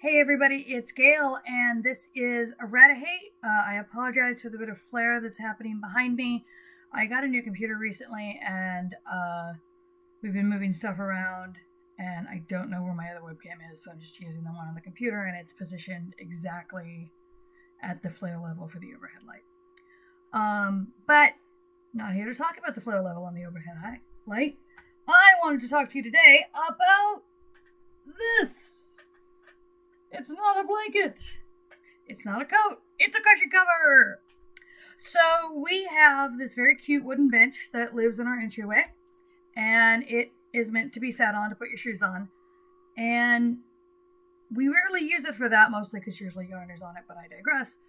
Hey everybody, it's Gail, and this is Errata-Hate. I apologize for the bit of flare that's happening behind me. I got a new computer recently, and we've been moving stuff around, and I don't know where my other webcam is, so I'm just using the one on the computer, and it's positioned exactly at the flare level for the overhead light. But not here to talk about the flare level on the overhead light. I wanted to talk to you today about this. It's not a blanket. It's not a coat. It's a cushion cover. So we have this very cute wooden bench that lives in our entryway, and it is meant to be sat on to put your shoes on. And we rarely use it for that, mostly because usually yarn is on it, but I digress.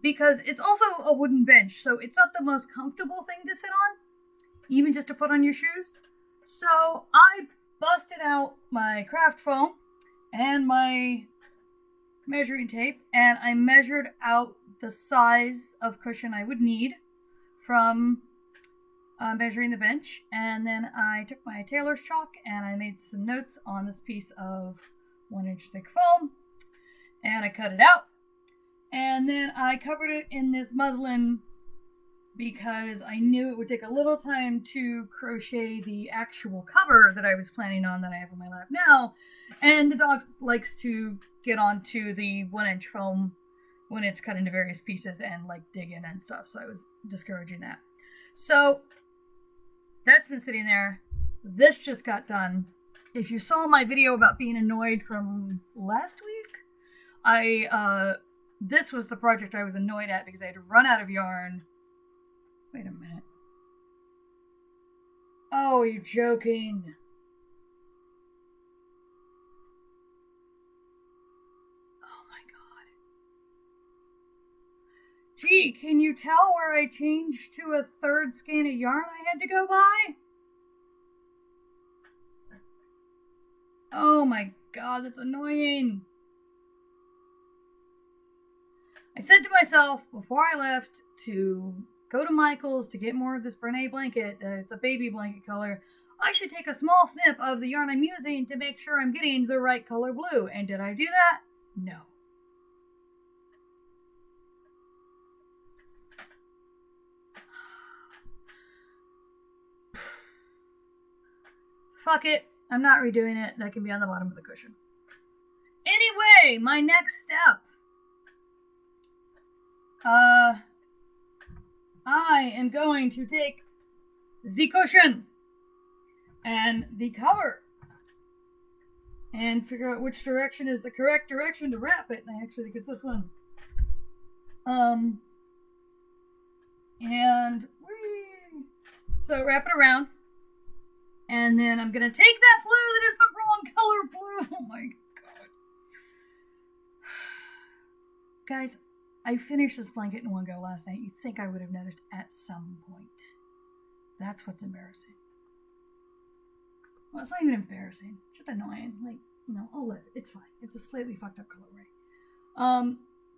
Because it's also a wooden bench, so it's not the most comfortable thing to sit on, even just to put on your shoes. So I busted out my craft foam and my measuring tape, and I measured out the size of cushion I would need from measuring the bench, and then I took my tailor's chalk and I made some notes on this piece of 1-inch thick foam, and I cut it out, and then I covered it in this muslin because I knew it would take a little time to crochet the actual cover that I was planning on that I have on my lap now, and the dog likes to get onto the 1-inch foam when it's cut into various pieces and like dig in and stuff, so I was discouraging that. So that's been sitting there. This just got done. If you saw my video about being annoyed from last week, this was the project I was annoyed at because I had run out of yarn. Wait a minute. Oh, you're joking. Oh my god. Gee, can you tell where I changed to a third skein of yarn I had to go buy? Oh my god, that's annoying. I said to myself before I left to go to Michael's to get more of this Brene blanket. It's a baby blanket color. I should take a small snip of the yarn I'm using to make sure I'm getting the right color blue. And did I do that? No. Fuck it. I'm not redoing it. That can be on the bottom of the cushion. Anyway, my next step. I am going to take the cushion and the cover and figure out which direction is the correct direction to wrap it. And I actually think it's this one. So wrap it around. And then I'm going to take that blue that is the wrong color blue. Oh my god. Guys, I finished this blanket in one go last night. You'd think I would have noticed at some point. That's what's embarrassing. Well, it's not even embarrassing. It's just annoying. Like, I'll live. It's fine. It's a slightly fucked up colorway.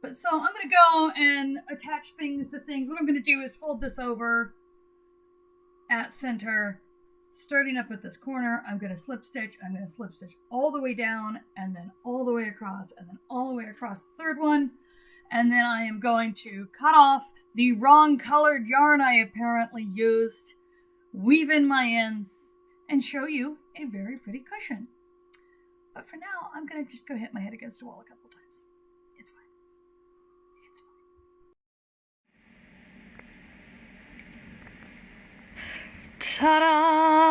But so I'm going to go and attach things to things. What I'm going to do is fold this over at center. Starting up at this corner, I'm going to slip stitch. I'm going to slip stitch all the way down, and then all the way across, and then all the way across the third one. And then I am going to cut off the wrong colored yarn I apparently used, weave in my ends, and show you a very pretty cushion. But for now, I'm going to just go hit my head against the wall a couple times. It's fine. It's fine. Ta-da!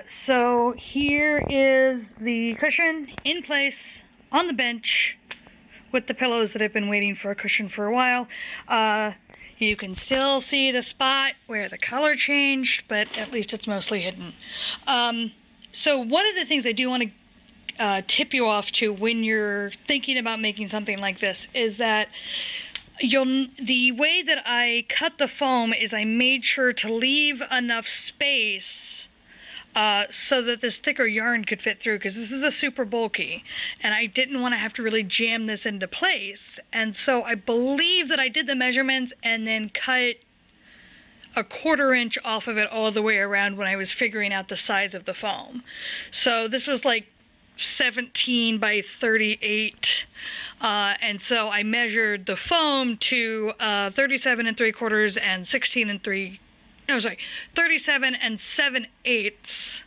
So here is the cushion in place on the bench, with the pillows that have been waiting for a cushion for a while. You can still see the spot where the color changed, but at least it's mostly hidden. So one of the things I do want to tip you off to when you're thinking about making something like this is that the way that I cut the foam is I made sure to leave enough space so that this thicker yarn could fit through, because this is a super bulky and I didn't want to have to really jam this into place. And so I believe that I did the measurements and then cut a 1/4 inch off of it all the way around when I was figuring out the size of the foam. So this was like 17 by 38, and so I measured the foam to 37 3/4 and 37 7/8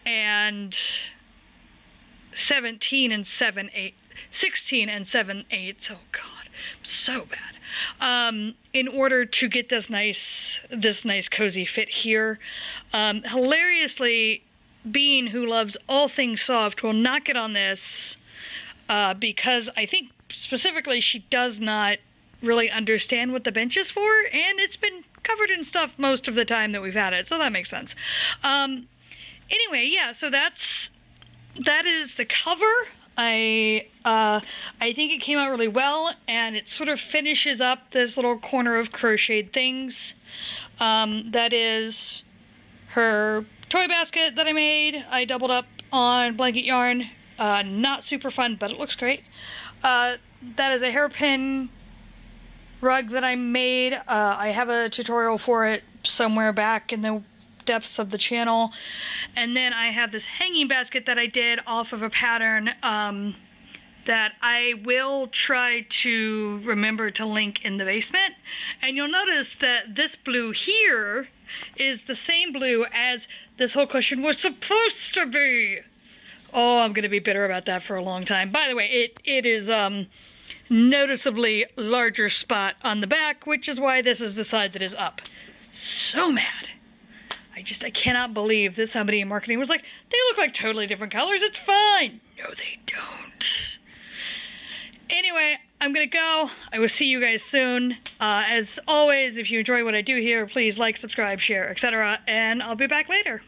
and 17 7/8, 16 7/8. Oh God, so bad. In order to get this nice cozy fit here. Hilariously, Bean, who loves all things soft, will not get on this because I think specifically she does not really understand what the bench is for, and it's been covered in stuff most of the time that we've had it, so that makes sense. Anyway, yeah, so that is the cover. I think it came out really well, and it sort of finishes up this little corner of crocheted things. That is her toy basket that I made. I doubled up on blanket yarn. Not super fun, but it looks great. That is a hairpin rug that I made. I have a tutorial for it somewhere back in the depths of the channel. And then I have this hanging basket that I did off of a pattern that I will try to remember to link in the basement. And you'll notice that this blue here is the same blue as this whole cushion was supposed to be. Oh, I'm gonna be bitter about that for a long time. By the way, it is noticeably larger spot on the back, which is why this is the side that is up. So mad. I cannot believe that somebody in marketing was like, they look like totally different colors, it's fine. No, they don't. Anyway, I'm gonna go. I will see you guys soon. As always, if you enjoy what I do here, please like, subscribe, share, etc. And I'll be back later.